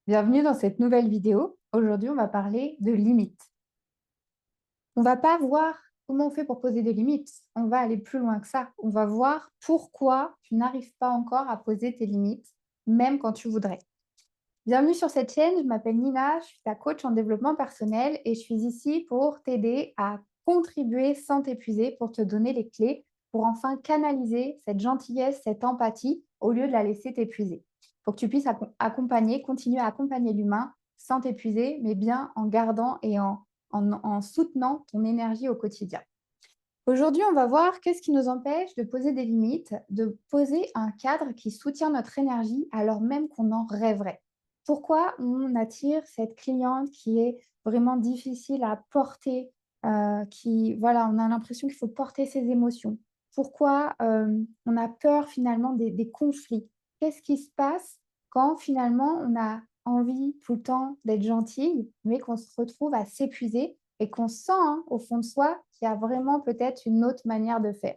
Bienvenue dans cette nouvelle vidéo. Aujourd'hui, on va parler de limites. On ne va pas voir comment on fait pour poser des limites. On va aller plus loin que ça. On va voir pourquoi tu n'arrives pas encore à poser tes limites, même quand tu voudrais. Bienvenue sur cette chaîne. Je m'appelle Nina, je suis ta coach en développement personnel et je suis ici pour t'aider à contribuer sans t'épuiser, pour te donner les clés, pour enfin canaliser cette gentillesse, cette empathie, au lieu de la laisser t'épuiser. Pour que tu puisses accompagner, continuer à accompagner l'humain sans t'épuiser, mais bien en gardant et en soutenant ton énergie au quotidien. Aujourd'hui, on va voir qu'est-ce qui nous empêche de poser des limites, de poser un cadre qui soutient notre énergie alors même qu'on en rêverait. Pourquoi on attire cette cliente qui est vraiment difficile à porter, voilà, on a l'impression qu'il faut porter ses émotions. Pourquoi on a peur finalement des conflits? Qu'est-ce qui se passe quand finalement on a envie tout le temps d'être gentille, mais qu'on se retrouve à s'épuiser et qu'on sent au fond de soi qu'il y a vraiment peut-être une autre manière de faire?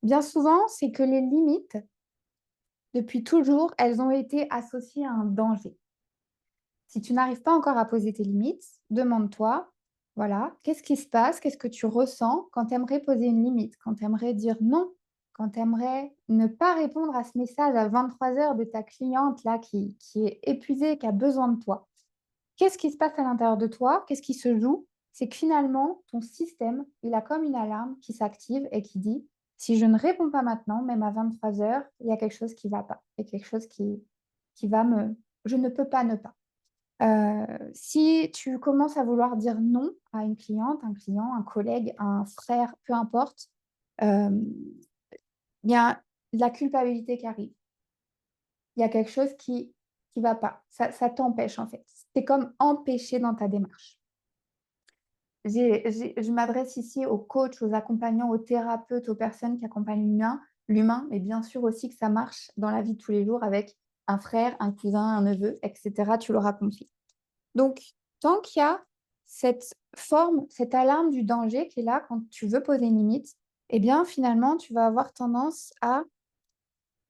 Bien souvent, c'est que les limites, depuis toujours, elles ont été associées à un danger. Si tu n'arrives pas encore à poser tes limites, demande-toi, voilà, qu'est-ce qui se passe? Qu'est-ce que tu ressens quand tu aimerais poser une limite? Quand tu aimerais dire non? Quand tu aimerais ne pas répondre à ce message à 23 heures de ta cliente là qui est épuisée, qui a besoin de toi? Qu'est-ce qui se passe à l'intérieur de toi? Qu'est-ce qui se joue? C'est que finalement, ton système, il a comme une alarme qui s'active et qui dit: «Si je ne réponds pas maintenant, même à 23 heures, il y a quelque chose qui ne va pas. Il y a quelque chose qui va me je ne peux pas ne pas». Si tu commences à vouloir dire non à une cliente, un client, un collègue, un frère, peu importe, hem, il y a de la culpabilité qui arrive. Il y a quelque chose qui va pas. Ça t'empêche, en fait. C'est comme empêché dans ta démarche. Je m'adresse ici aux coachs, aux accompagnants, aux thérapeutes, aux personnes qui accompagnent l'humain, mais bien sûr aussi que ça marche dans la vie de tous les jours avec un frère, un cousin, un neveu, et cetera, tu l'auras compris. Donc, tant qu'il y a cette forme, cette alarme du danger qui est là quand tu veux poser une limite, eh bien, finalement, tu vas avoir tendance à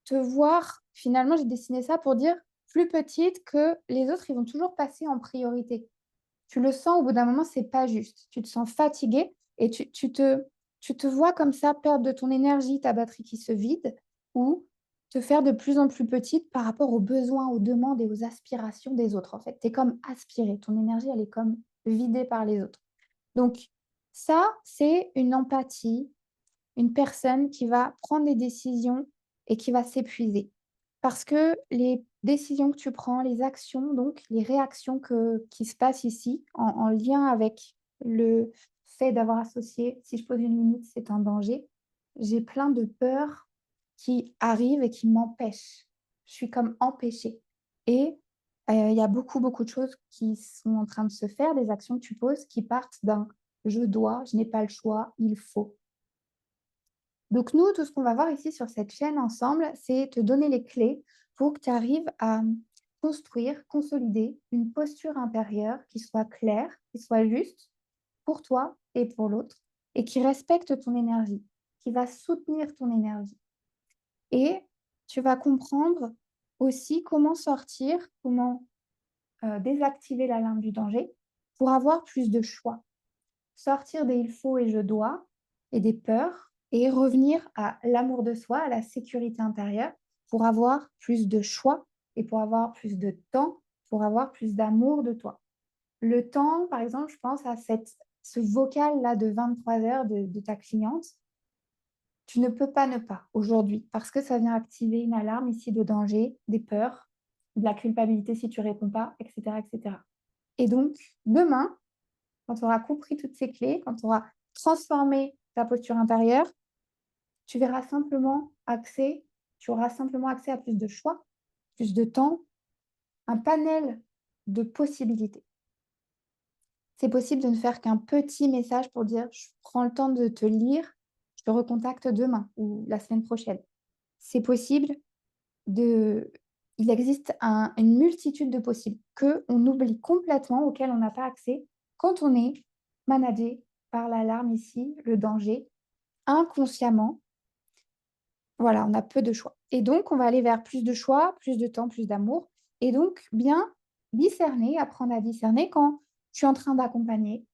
te voir, finalement, j'ai dessiné ça pour dire plus petite que les autres, ils vont toujours passer en priorité. Tu le sens au bout d'un moment, c'est pas juste. Tu te sens fatigué et tu te vois comme ça perdre de ton énergie, ta batterie qui se vide ou te faire de plus en plus petite par rapport aux besoins, aux demandes et aux aspirations des autres, en fait. Tu es comme aspirée, ton énergie, elle est comme vidée par les autres. Donc ça, c'est une empathie, une personne qui va prendre des décisions et qui va s'épuiser. Parce que les décisions que tu prends, les actions, donc les réactions qui se passent ici, en lien avec le fait d'avoir associé, si je pose une limite, c'est un danger, j'ai plein de peurs qui arrivent et qui m'empêchent. Je suis comme empêchée. Et il y a beaucoup, beaucoup de choses qui sont en train de se faire, des actions que tu poses qui partent d'un je dois, je n'ai pas le choix, il faut. Donc nous, tout ce qu'on va voir ici sur cette chaîne ensemble, c'est te donner les clés pour que tu arrives à construire, consolider une posture intérieure qui soit claire, qui soit juste pour toi et pour l'autre, et qui respecte ton énergie, qui va soutenir ton énergie. Et tu vas comprendre aussi comment sortir, comment désactiver l'alarme du danger pour avoir plus de choix. Sortir des il faut et je dois et des peurs et revenir à l'amour de soi, à la sécurité intérieure pour avoir plus de choix et pour avoir plus de temps, pour avoir plus d'amour de toi. Le temps, par exemple, je pense à ce vocal-là de 23 heures de ta cliente. Tu ne peux pas ne pas aujourd'hui parce que ça vient activer une alarme ici de danger, des peurs, de la culpabilité si tu réponds pas, etc., etc. Et cetera. Et donc, demain, quand tu auras compris toutes ces clés, quand tu auras transformé ta posture intérieure, tu verras simplement accès tu auras simplement accès à plus de choix, plus de temps, un panel de possibilités. C'est possible de ne faire qu'un petit message pour dire: «Je prends le temps de te lire, je te recontacte demain ou la semaine prochaine». C'est possible de il existe une multitude de possibles qu'on oublie complètement, auxquels on n'a pas accès quand on est managé par l'alarme ici, le danger, inconsciemment. Voilà, on a peu de choix et donc on va aller vers plus de choix, plus de temps, plus d'amour et donc bien discerner, apprendre à discerner quand je suis en train d'accompagner,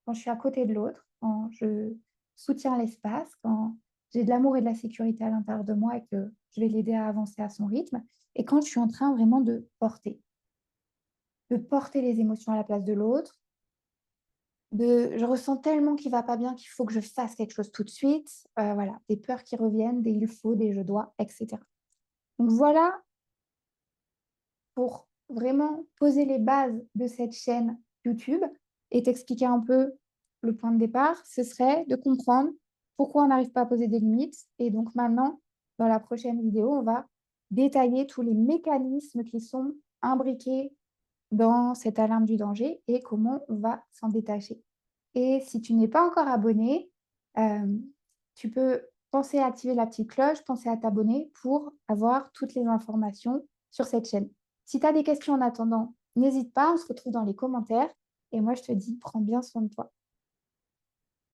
quand je suis à côté de l'autre, quand je soutiens l'espace, quand j'ai de l'amour et de la sécurité à l'intérieur de moi et que je vais l'aider à avancer à son rythme et quand je suis en train vraiment de porter les émotions à la place de l'autre, de je ressens tellement qu'il va pas bien qu'il faut que je fasse quelque chose tout de suite, voilà, des peurs qui reviennent, des «il faut», des «je dois» et cetera. Donc voilà pour vraiment poser les bases de cette chaîne YouTube et t'expliquer un peu le point de départ, ce serait de comprendre pourquoi on n'arrive pas à poser des limites et donc maintenant, dans la prochaine vidéo, on va détailler tous les mécanismes qui sont imbriqués dans cette alarme du danger et comment on va s'en détacher. Et si tu n'es pas encore abonné, hem, tu peux penser à activer la petite cloche, penser à t'abonner pour avoir toutes les informations sur cette chaîne. Si tu as des questions en attendant, n'hésite pas, on se retrouve dans les commentaires et moi je te dis prends bien soin de toi.